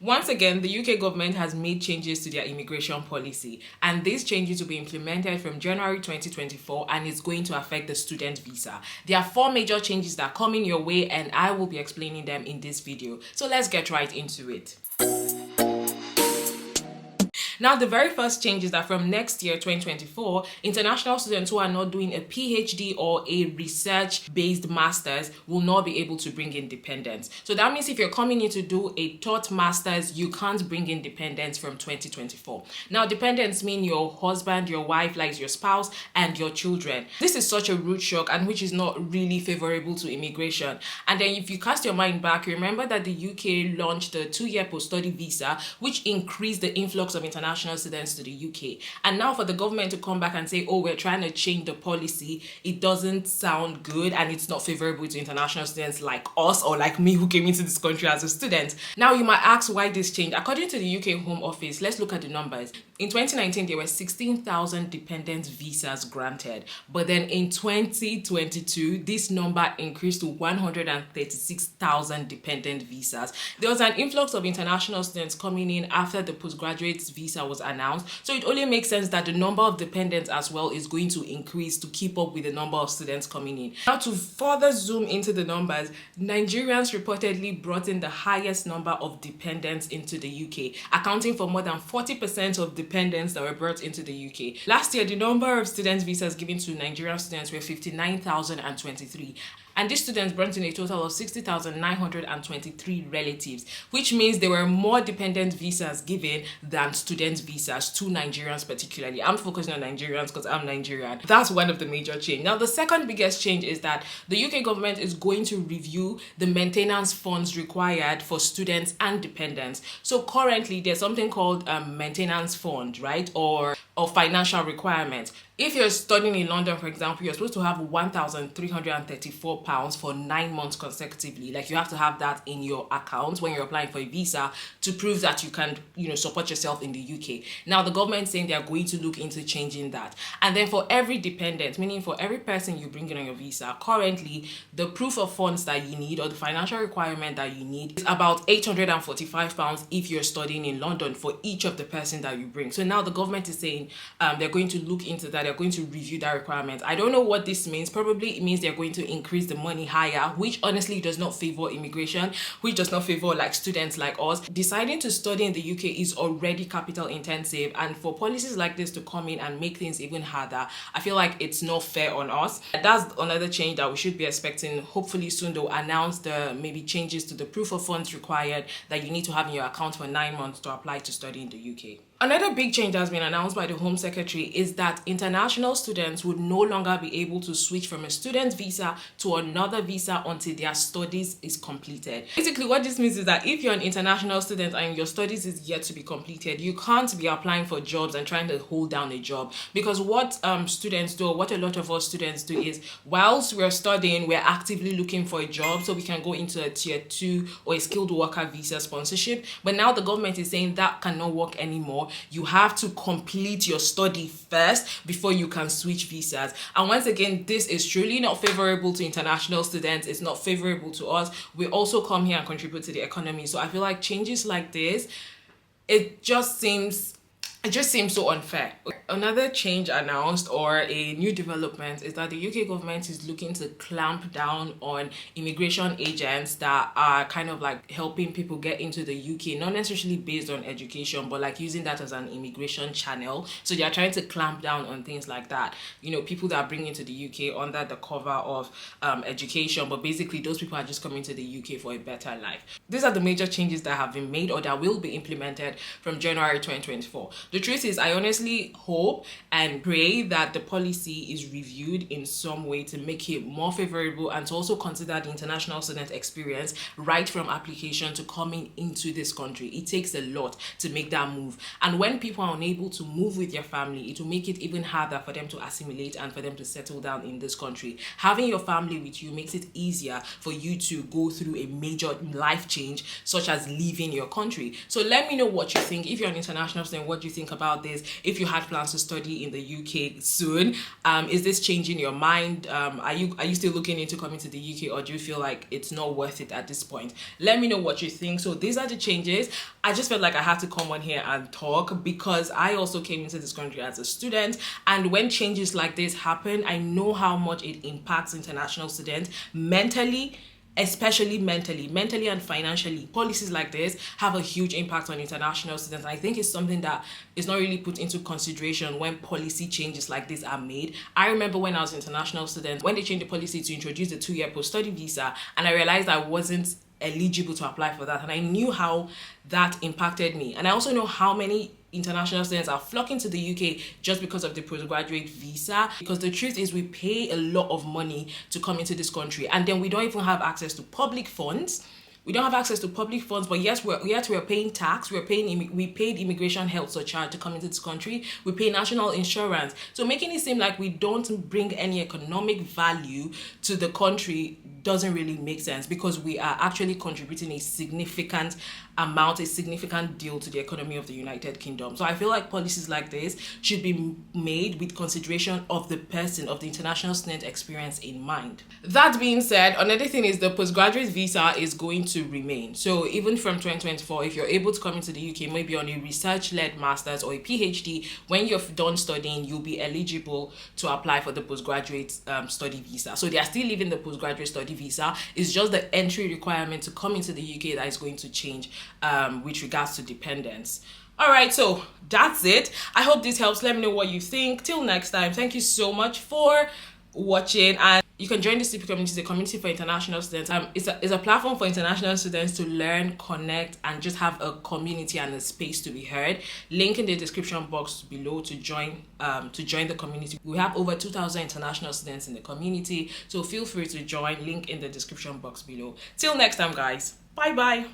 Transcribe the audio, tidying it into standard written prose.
Once again, the UK government has made changes to their immigration policy, and these changes will be implemented from January 2024 and it's going to affect the student visa. There are 4 major changes that are coming your way, and I will be explaining them in this video. So let's get right into it. Now, the very first change is that from next year, 2024, international students who are not doing a PhD or a research-based master's will not be able to bring in dependents. So that means if you're coming in to do a taught master's, you can't bring in dependents from 2024. Now, dependents mean your husband, your wife, like your spouse, and your children. This is such a rude shock, and which is not really favorable to immigration. And then if you cast your mind back, you remember that the UK launched the 2-year post-study visa, which increased the influx of international students to the UK. And now for the government to come back and say, oh, we're trying to change the policy, it doesn't sound good, and it's not favorable to international students like us or like me who came into this country as a student. Now you might ask why this change. According to the UK Home Office, let's look at the numbers. In 2019, there were 16,000 dependent visas granted. But then in 2022, this number increased to 136,000 dependent visas. There was an influx of international students coming in after the postgraduate visa was announced. So it only makes sense that the number of dependents as well is going to increase to keep up with the number of students coming in. Now, to further zoom into the numbers, Nigerians reportedly brought in the highest number of dependents into the UK, accounting for more than 40% of dependents that were brought into the UK. Last year, the number of student visas given to Nigerian students were 59,023. And these students brought in a total of 60,923 relatives, which means there were more dependent visas given than student visas to Nigerians particularly. I'm focusing on Nigerians because I'm Nigerian. That's one of the major changes. Now, the second biggest change is that the UK government is going to review the maintenance funds required for students and dependents. So currently, there's something called a maintenance fund, right? Or financial requirements. If you're studying in London, for example, you're supposed to have £1,334 for 9 months consecutively. Like, you have to have that in your account when you're applying for a visa to prove that you can, support yourself in the UK. Now, the government is saying they're going to look into changing that. And then for every dependent, meaning for every person you bring in on your visa, currently, the proof of funds that you need or the financial requirement that you need is about £845 if you're studying in London for each of the person that you bring. So now the government is saying they're going to look into that. They're going to review that requirement. I don't know what this means. Probably it means they're going to increase the money higher, which honestly does not favor immigration, which does not favor like students like us. Deciding to study in the UK is already capital intensive, and for policies like this to come in and make things even harder, I feel like it's not fair on us. And that's another change that we should be expecting. Hopefully soon they'll announce the maybe changes to the proof of funds required that you need to have in your account for 9 months to apply to study in the UK. Another big change that has been announced by the Home Secretary is that international students would no longer be able to switch from a student visa to another visa until their studies is completed. Basically, what this means is that if you're an international student and your studies is yet to be completed, you can't be applying for jobs and trying to hold down a job. Because what students do, what a lot of us students do is, whilst we're studying, we're actively looking for a job so we can go into a tier 2 or a skilled worker visa sponsorship. But now the government is saying that cannot work anymore. You have to complete your study first before you can switch visas. And once again, this is truly not favorable to international students. It's not favorable to us. We also come here and contribute to the economy. So I feel like changes like this, it just seems so unfair. Another change announced or a new development is that the UK government is looking to clamp down on immigration agents that are kind of like helping people get into the UK, not necessarily based on education, but like using that as an immigration channel. So they are trying to clamp down on things like that. People that are bringing to the UK under the cover of education, but basically those people are just coming to the UK for a better life. These are the major changes that have been made or that will be implemented from January 2024. The truth is, I honestly hope and pray that the policy is reviewed in some way to make it more favorable and to also consider the international student experience right from application to coming into this country. It takes a lot to make that move. And when people are unable to move with their family, it will make it even harder for them to assimilate and for them to settle down in this country. Having your family with you makes it easier for you to go through a major life change, such as leaving your country. So let me know what you think. If you're an international student, what do you think think about this, if you had plans to study in the UK soon. Is this changing your mind? Are you still looking into coming to the UK, or do you feel like it's not worth it at this point? Let me know what you think. So these are the changes. I just felt like I had to come on here and talk because I also came into this country as a student, and when changes like this happen, I know how much it impacts international students mentally, especially mentally and financially. Policies like this have a huge impact on international students. I think it's something that is not really put into consideration when policy changes like this are made. I remember when I was an international student, when they changed the policy to introduce the 2-year post-study visa, and I realized I wasn't eligible to apply for that, and I knew how that impacted me. And I also know how many international students are flocking to the UK just because of the postgraduate visa, because the truth is we pay a lot of money to come into this country, and then we don't even have access to public funds. But yes, we're paying tax, we paid immigration health surcharge to come into this country, we pay national insurance. So making it seem like we don't bring any economic value to the country doesn't really make sense, because we are actually contributing a significant deal to the economy of the United Kingdom. So I feel like policies like this should be made with consideration of the international student experience in mind. That being said, another thing is the postgraduate visa is going to remain. So even from 2024, if you're able to come into the UK, maybe on a research-led master's or a PhD, when you're done studying, you'll be eligible to apply for the postgraduate study visa. So they are still leaving the postgraduate study visa. It's just the entry requirement to come into the UK that is going to change with regards to dependents. All right, so that's it. I hope this helps. Let me know what you think. Till next time, thank you so much for watching, and you can join the CP community, the community for international students. It's a platform for international students to learn, connect, and just have a community and a space to be heard. Link in the description box below to join the community. We have over 2,000 international students in the community, so feel free to join. Link in the description box below. Till next time, guys. Bye bye.